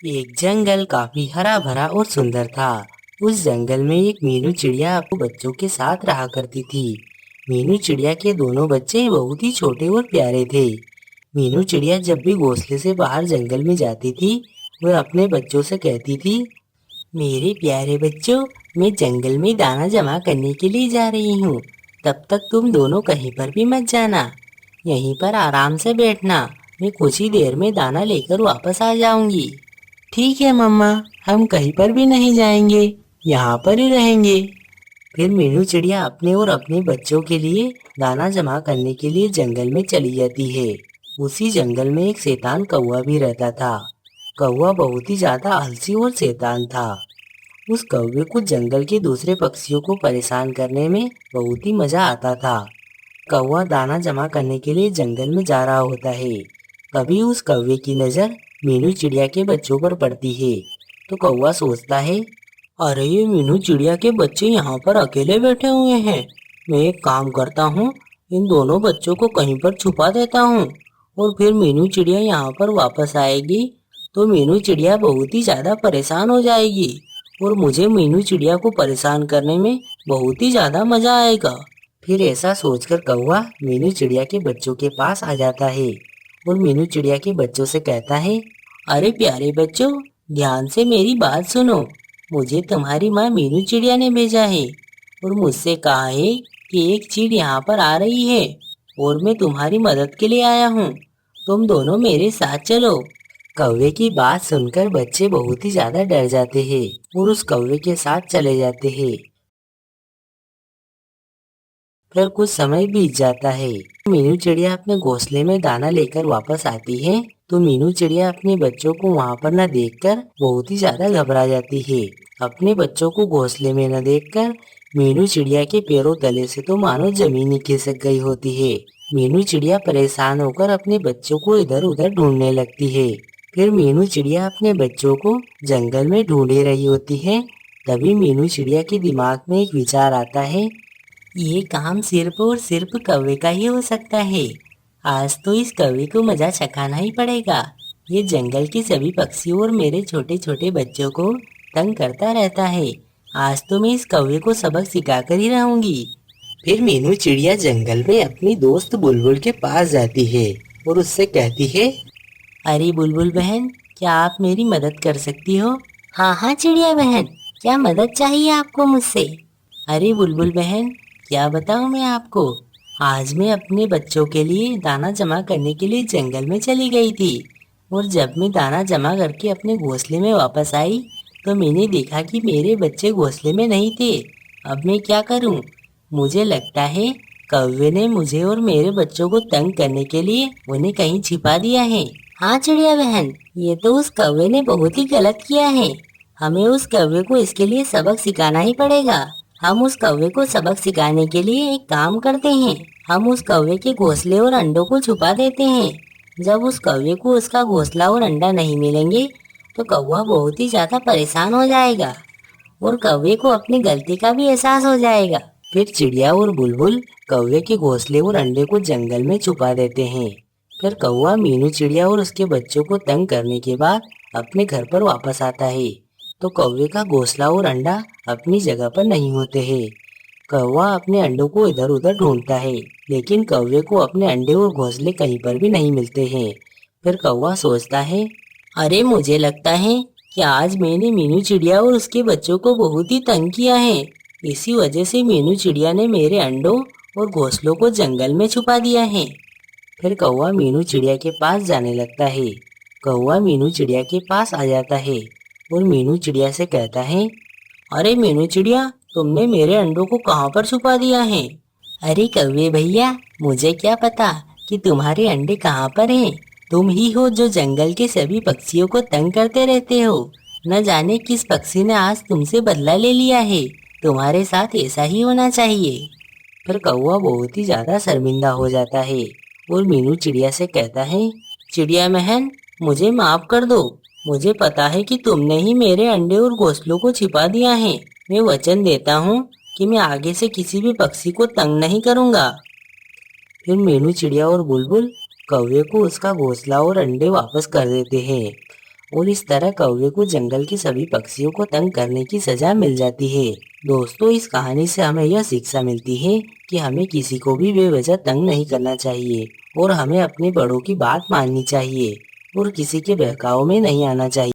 एक जंगल काफी हरा भरा और सुंदर था। उस जंगल में एक मीनू चिड़िया अपने बच्चों के साथ रहा करती थी। मीनू चिड़िया के दोनों बच्चे बहुत ही छोटे और प्यारे थे। मीनू चिड़िया जब भी घोंसले से बाहर जंगल में जाती थी, वह अपने बच्चों से कहती थी, मेरे प्यारे बच्चों, मैं जंगल में दाना जमा करने के लिए जा रही हूँ। तब तक तुम दोनों कहीं पर भी मत जाना। यहीं पर आराम से बैठना। मैं कुछ ही देर में दाना लेकर वापस आ जाऊंगी। ठीक है मम्मा, हम कहीं पर भी नहीं जाएंगे, यहाँ पर ही रहेंगे। फिर मीनू चिड़िया अपने और अपने बच्चों के लिए दाना जमा करने के लिए जंगल में चली जाती है। उसी जंगल में एक शैतान कौवा भी रहता था। कौवा बहुत ही ज्यादा आलसी और शैतान था। उस कौवे को जंगल के दूसरे पक्षियों को परेशान करने में बहुत ही मजा आता था। कौवा दाना जमा करने के लिए जंगल में जा रहा होता है। कभी उस कौवे की नज़र मीनू चिड़िया के बच्चों पर पड़ती है, तो कौवा सोचता है, अरे ये मीनू चिड़िया के बच्चे यहाँ पर अकेले बैठे हुए हैं। मैं एक काम करता हूँ, इन दोनों बच्चों को कहीं पर छुपा देता हूँ और फिर मीनू चिड़िया यहाँ पर वापस आएगी तो मीनू चिड़िया बहुत ही ज़्यादा परेशान हो जाएगी और मुझे मीनू चिड़िया को परेशान करने में बहुत ही ज़्यादा मज़ा आएगा। फिर ऐसा सोचकर कौवा मीनू चिड़िया के बच्चों के पास आ जाता है और मीनू चिड़िया के बच्चों से कहता है, अरे प्यारे बच्चों, ध्यान से मेरी बात सुनो। मुझे तुम्हारी माँ मीनू चिड़िया ने भेजा है और मुझसे कहा है कि एक चीड़ यहाँ पर आ रही है और मैं तुम्हारी मदद के लिए आया हूँ। तुम दोनों मेरे साथ चलो। कौवे की बात सुनकर बच्चे बहुत ही ज्यादा डर जाते हैं और उस कौवे के साथ चले जाते हैं। फिर कुछ समय बीत जाता है। मीनू चिड़िया अपने घोंसले में दाना लेकर वापस आती है तो मीनू चिड़िया अपने बच्चों को वहाँ पर न देखकर बहुत ही ज्यादा घबरा जाती है। अपने बच्चों को घोंसले में न देखकर मीनू चिड़िया के पैरों तले से तो मानो जमीन ही खिसक गई होती है। मीनू चिड़िया परेशान होकर अपने बच्चों को इधर उधर ढूंढने लगती है। फिर मीनू चिड़िया अपने बच्चों को जंगल में ढूंढ रही होती है। तभी मीनू चिड़िया के दिमाग में एक विचार आता है, ये काम सिर्फ और सिर्फ कौवे का ही हो सकता है। आज तो इस कौवे को मजा चखाना ही पड़ेगा। ये जंगल के सभी पक्षियों और मेरे छोटे छोटे बच्चों को तंग करता रहता है। आज तो मैं इस कौवे को सबक सिखाकर ही रहूंगी। फिर मीनू चिड़िया जंगल में अपनी दोस्त बुलबुल के पास जाती है और उससे कहती है, अरे बुलबुल बहन, क्या आप मेरी मदद कर सकती हो? हाँ हाँ चिड़िया बहन, क्या मदद चाहिए आपको मुझसे? अरे बुलबुल बहन, क्या बताऊँ मैं आपको, आज मैं अपने बच्चों के लिए दाना जमा करने के लिए जंगल में चली गई थी और जब मैं दाना जमा करके अपने घोंसले में वापस आई तो मैंने देखा कि मेरे बच्चे घोंसले में नहीं थे। अब मैं क्या करूं? मुझे लगता है कौवे ने मुझे और मेरे बच्चों को तंग करने के लिए उन्हें कहीं छिपा दिया है। हाँ चिड़िया बहन, ये तो उस कौवे ने बहुत ही गलत किया है। हमें उस कौवे को इसके लिए सबक सिखाना ही पड़ेगा। हम उस कौवे को सबक सिखाने के लिए एक काम करते हैं, हम उस कौवे के घोंसले और अंडों को छुपा देते हैं। जब उस कौवे को उसका घोंसला और अंडा नहीं मिलेंगे तो कौवा बहुत ही ज्यादा परेशान हो जाएगा और कौवे को अपनी गलती का भी एहसास हो जाएगा। फिर चिड़िया और बुलबुल कौवे के घोंसले और अंडे को जंगल में छुपा देते हैं। फिर कौवा मीनू चिड़िया और उसके बच्चों को तंग करने के बाद अपने घर पर वापस आता है तो कौवे का घोंसला और अंडा अपनी जगह पर नहीं होते हैं। कौवा अपने अंडों को इधर उधर ढूंढता है, लेकिन कौवे को अपने अंडे और घोंसले कहीं पर भी नहीं मिलते हैं। फिर कौवा सोचता है, अरे मुझे लगता है कि आज मैंने मीनू चिड़िया और उसके बच्चों को बहुत ही तंग किया है। इसी वजह से मीनू चिड़िया ने मेरे अंडों और घोंसलों को जंगल में छुपा दिया है। फिर कौवा मीनू चिड़िया के पास जाने लगता है। कौवा मीनू चिड़िया के पास आ जाता है और मीनू चिड़िया से कहता है, अरे मीनू चिड़िया, तुमने मेरे अंडों को कहाँ पर छुपा दिया है? अरे कौवे भैया, मुझे क्या पता कि तुम्हारे अंडे कहाँ पर हैं। तुम ही हो जो जंगल के सभी पक्षियों को तंग करते रहते हो। न जाने किस पक्षी ने आज तुमसे बदला ले लिया है। तुम्हारे साथ ऐसा ही होना चाहिए। फिर कौवा बहुत ही ज्यादा शर्मिंदा हो जाता है और मीनू चिड़िया से कहता है, चिड़िया बहन, मुझे माफ कर दो। मुझे पता है कि तुमने ही मेरे अंडे और घोंसलों को छिपा दिया है। मैं वचन देता हूँ कि मैं आगे से किसी भी पक्षी को तंग नहीं करूँगा। फिर मीनू चिड़िया और बुलबुल कौवे को उसका घोंसला और अंडे वापस कर देते हैं और इस तरह कौवे को जंगल के सभी पक्षियों को तंग करने की सजा मिल जाती है। दोस्तों, इस कहानी से हमें यह शिक्षा मिलती है कि हमें किसी को भी बेवजह तंग नहीं करना चाहिए और हमें अपने बड़ों की बात माननी चाहिए और किसी के बहकावे में नहीं आना चाहिए।